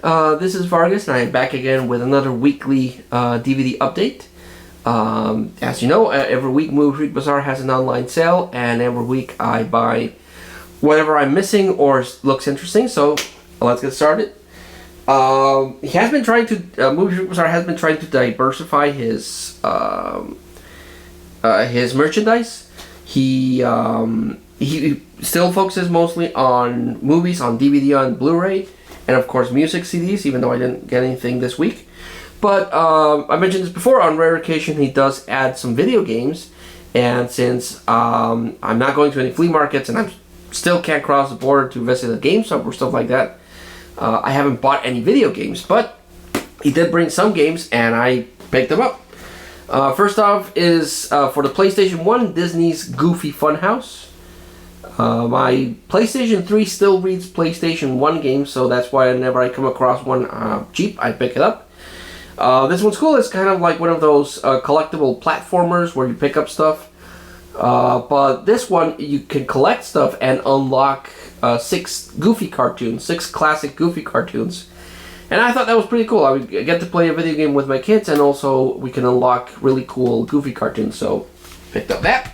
This is Vargas, and I am back again with another weekly DVD update. As you know, every week Movie Freak Bazaar has an online sale, and every week I buy whatever I'm missing or looks interesting. So let's get started. He has been trying to Movie Freak Bazaar has been trying to diversify his merchandise. He still focuses mostly on movies, on DVD, on Blu-ray, and of course music CDs, even though I didn't get anything this week. But I mentioned this before, on rare occasion he does add some video games, and since I'm not going to any flea markets and I still can't cross the border to visit a GameStop or stuff like that, I haven't bought any video games, but he did bring some games and I picked them up. First off is for the PlayStation 1, Disney's Goofy Funhouse. My PlayStation 3 still reads PlayStation 1 games, so that's why whenever I come across one cheap, I pick it up. This one's cool. It's kind of like one of those collectible platformers where you pick up stuff. But this one, you can collect stuff and unlock 6 classic Goofy cartoons. And I thought that was pretty cool. I would get to play a video game with my kids, and also we can unlock really cool Goofy cartoons, so picked up that.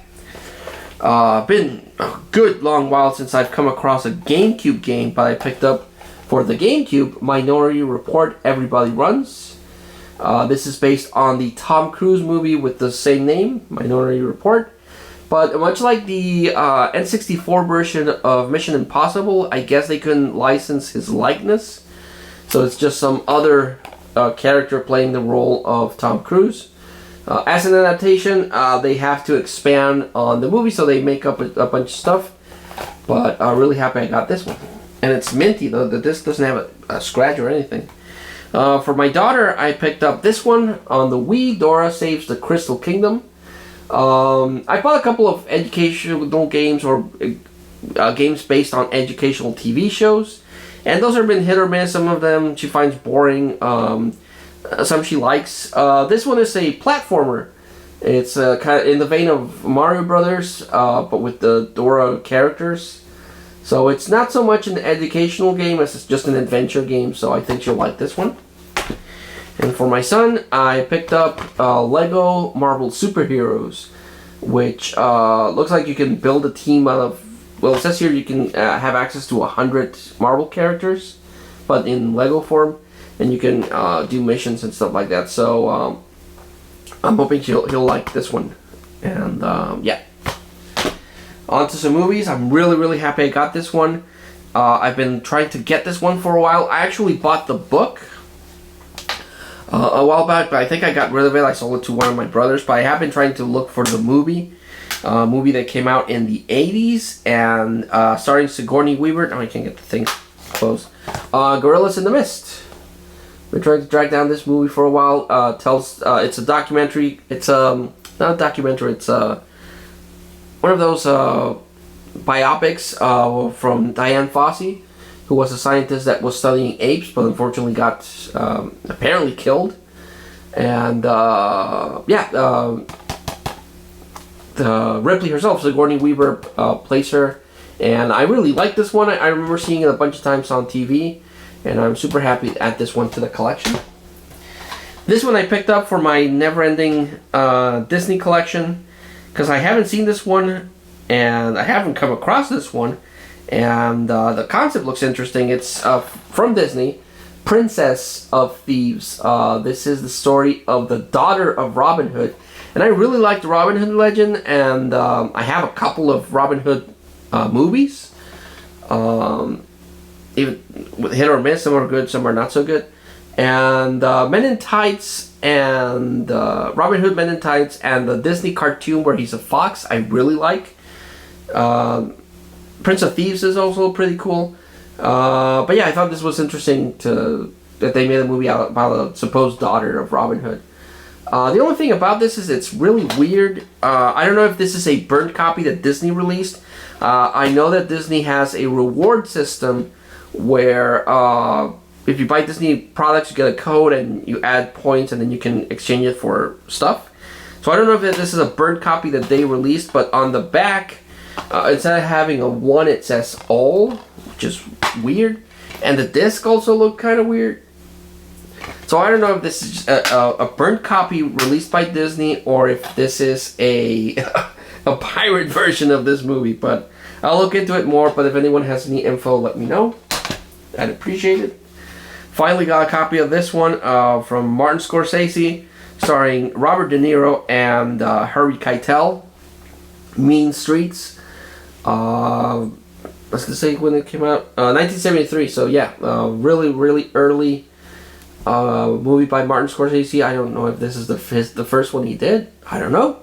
Been a good long while since I've come across a GameCube game, but I picked up for the GameCube Minority Report Everybody Runs. This is based on the Tom Cruise movie with the same name, Minority Report. But much like the N64 version of Mission Impossible, I guess they couldn't license his likeness. So it's just some other character playing the role of Tom Cruise. As an adaptation, they have to expand on the movie, so they make up a bunch of stuff. But I'm really happy I got this one. And it's minty, though. The disc doesn't have a scratch or anything. For my daughter, I picked up this one on the Wii, Dora Saves the Crystal Kingdom. I bought a couple of educational games or games based on educational TV shows. And those have been hit or miss. Some of them she finds boring. Some she likes. This one is a platformer. It's kind of in the vein of Mario Brothers, but with the Dora characters. So it's not so much an educational game as it's just an adventure game. So I think she'll like this one. And for my son, I picked up Lego Marvel Superheroes, which looks like you can build a team out of. Well, it says here you can have access to 100 Marvel characters, but in Lego form, and you can do missions and stuff like that. So I'm hoping he'll like this one. And yeah, on to some movies. I'm really happy I got this one. I've been trying to get this one for a while. I actually bought the book a while back, but I think I got rid of it. I sold it to one of my brothers, but I have been trying to look for the movie. Movie that came out in the 80s and starring Sigourney Weaver. Now I can't get the thing closed. Gorillas in the Mist. Been trying to drag down this movie for a while. It's a documentary. It's not a documentary. It's one of those biopics from Diane Fossey, who was a scientist that was studying apes, but unfortunately got apparently killed. And Ripley herself, Sigourney Weaver, plays her, and I really like this one. I remember seeing it a bunch of times on TV, and I'm super happy to add this one to the collection. This one I picked up for my never-ending Disney collection, because I haven't seen this one, and I haven't come across this one, and the concept looks interesting. It's from Disney, Princess of Thieves. This is the story of the daughter of Robin Hood. And I really liked Robin Hood legend, and I have a couple of Robin Hood movies. Even with hit or miss, some are good, some are not so good. And Men in Tights and Robin Hood Men in Tights and the Disney cartoon where he's a fox, I really like. Prince of Thieves is also pretty cool. But yeah, I thought this was interesting that they made a movie about a supposed daughter of Robin Hood. The only thing about this is it's really weird. I don't know if this is a burnt copy that Disney released. I know that Disney has a reward system where if you buy Disney products, you get a code and you add points and then you can exchange it for stuff. So I don't know if this is a burnt copy that they released, but on the back, instead of having a 1, it says all, which is weird. And the disc also looked kind of weird. So I don't know if this is a burnt copy released by Disney or if this is a a pirate version of this movie. But I'll look into it more. But if anyone has any info, let me know. I'd appreciate it. Finally got a copy of this one from Martin Scorsese, starring Robert De Niro and Harvey Keitel. Mean Streets. Let's just say when it came out, 1973. So yeah, really early movie by Martin Scorsese. I don't know if this is the first one he did. I don't know.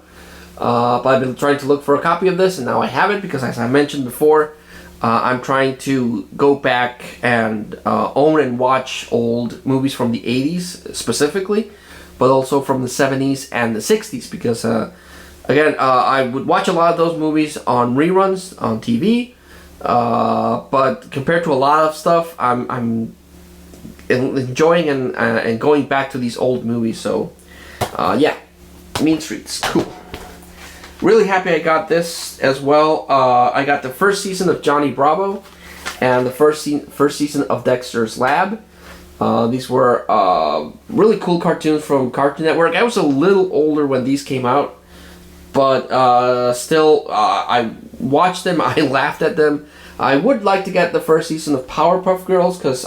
But I've been trying to look for a copy of this, and now I have it because, as I mentioned before, I'm trying to go back and own and watch old movies from the 80s specifically, but also from the 70s and the 60s because, again, I would watch a lot of those movies on reruns on TV, but compared to a lot of stuff, I'm enjoying and going back to these old movies. So, yeah, Mean Streets, cool. Really happy I got this as well. I got the first season of Johnny Bravo and the first season of Dexter's Lab. These were really cool cartoons from Cartoon Network. I was a little older when these came out, but still, I watched them. I laughed at them. I would like to get the first season of Powerpuff Girls because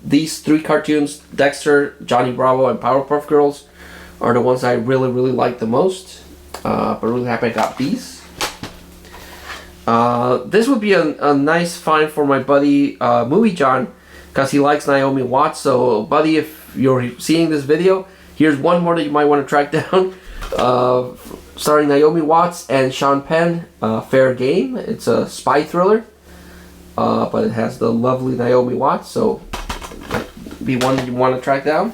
these three cartoons, Dexter, Johnny Bravo, and Powerpuff Girls, are the ones I really like the most. But really happy I got these. This would be a nice find for my buddy Movie John, because he likes Naomi Watts. So, buddy, if you're seeing this video, here's one more that you might want to track down. Starring Naomi Watts and Sean Penn, Fair Game. It's a spy thriller, but it has the lovely Naomi Watts, so be one that you want to track down.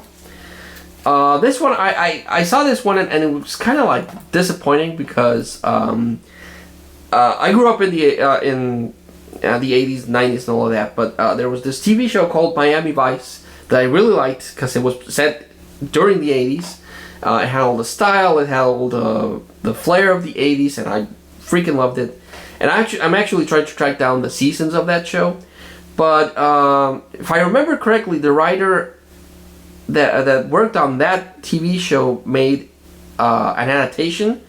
This one, I saw this one and it was kind of like disappointing because I grew up in the 80s, 90s, and all of that. But there was this TV show called Miami Vice that I really liked because it was set during the 80s. It had all the style, it had all the flair of the 80s, and I freaking loved it. And I'm actually trying to track down the seasons of that show. But if I remember correctly, the writer that worked on that TV show made an adaptation.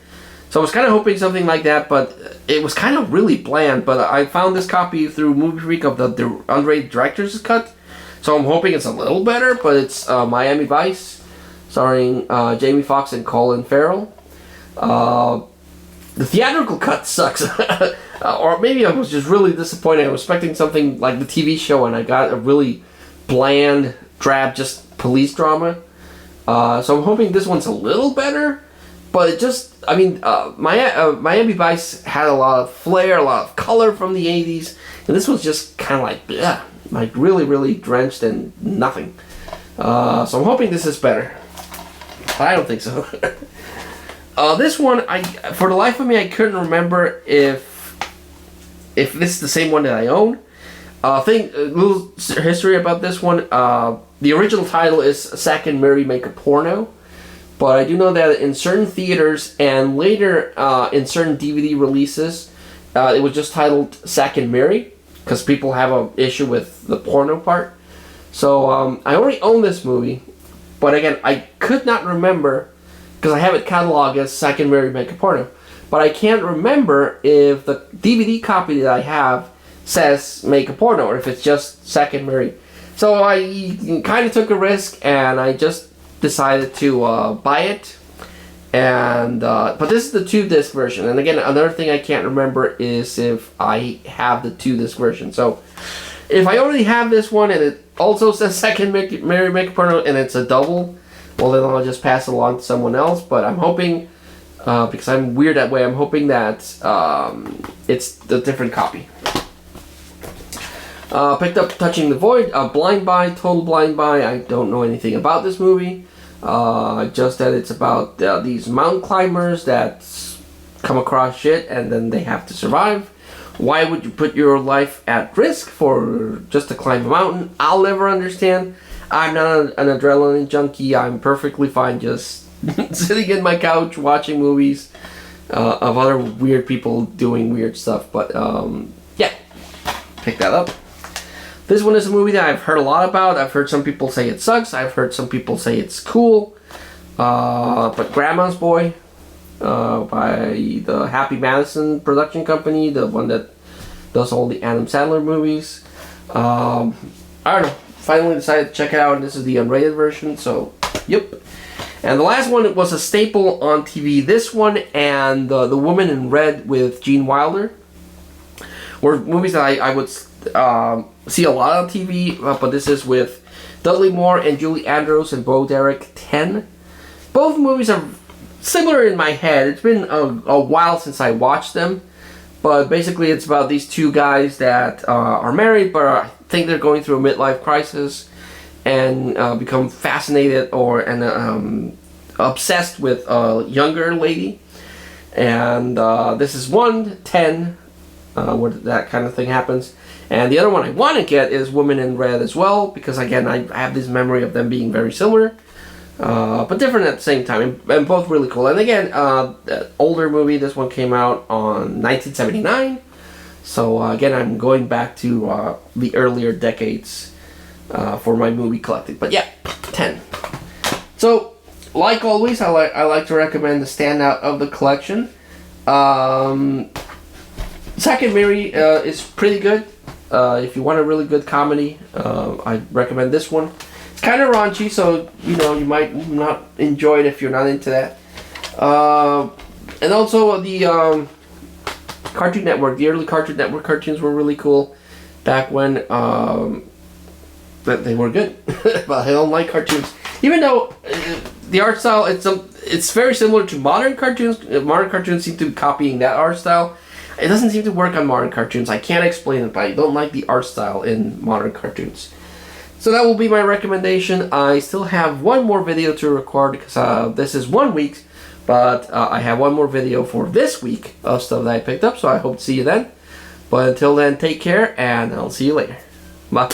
So I was kind of hoping something like that, but it was kind of really bland. But I found this copy through Movie Freak of the unrated director's cut. So I'm hoping it's a little better, but it's Miami Vice, starring Jamie Foxx and Colin Farrell. The theatrical cut sucks. Or maybe I was just really disappointed. I was expecting something like the TV show, and I got a really bland, drab, just police drama. So I'm hoping this one's a little better. But it just, I mean, Miami Vice had a lot of flair, a lot of color from the 80s. And this one's just kind of like, bleh, like really drenched in nothing. So I'm hoping this is better. I don't think so. This one, for the life of me, I couldn't remember if this is the same one that I own. A little history about this one. The original title is Zack and Miri Make a Porno. But I do know that in certain theaters and later in certain DVD releases, it was just titled Zack and Miri, because people have an issue with the porno part. So I already own this movie, but again, I could not remember, because I have it cataloged as Zack and Miri Make a Porno. But I can't remember if the DVD copy that I have says Make a Porno, or if it's just Zack and Miri. So I kind of took a risk, and I just decided to buy it. And but this is the 2-disc version. And again, another thing I can't remember is if I have the 2-disc version. So if I already have this one and it also says Zack and Miri Make a Porno and it's a double, well, then I'll just pass it along to someone else. But I'm hoping, because I'm weird that way, I'm hoping that it's the different copy. Picked up Touching the Void, Blind Buy, Total Blind Buy. I don't know anything about this movie. Just that it's about these mountain climbers that come across shit and then they have to survive. Why would you put your life at risk for just to climb a mountain? I'll never understand. I'm not an adrenaline junkie. I'm perfectly fine just sitting in my couch watching movies of other weird people doing weird stuff. But yeah, pick that up. This one is a movie that I've heard a lot about. I've heard some people say it sucks. I've heard some people say it's cool. But Grandma's Boy, by the Happy Madison production company, the one that does all the Adam Sandler movies. I don't know. Finally decided to check it out, and this is the unrated version, so yep. And the last one was a staple on TV. This one and The Woman in Red with Gene Wilder were movies that I would see a lot on TV, but this is with Dudley Moore and Julie Andrews and Bo Derek 10. Both movies are similar in my head. It's been a while since I watched them, but basically it's about these two guys that are married, but I think they're going through a midlife crisis and become fascinated and obsessed with a younger lady. And this is 1:10 where that kind of thing happens. And the other one I want to get is Woman in Red as well, because again I have this memory of them being very similar, but different at the same time, and both really cool. And again, older movie. This one came out on 1979, so again I'm going back to the earlier decades for my movie collecting. But yeah, 10. So like always, I like to recommend the standout of the collection. Second Mary is pretty good. If you want a really good comedy, I recommend this one. It's kind of raunchy, so you might not enjoy it if you're not into that. And also the Cartoon Network, the early Cartoon Network cartoons were really cool back when they were good. But I don't like cartoons, even though the art style it's very similar to modern cartoons. Modern cartoons seem to be copying that art style. It doesn't seem to work on modern cartoons. I can't explain it, but I don't like the art style in modern cartoons. So that will be my recommendation. I still have one more video to record because this is 1 week, but I have one more video for this week of stuff that I picked up, so I hope to see you then. But until then, take care, and I'll see you later. Bye.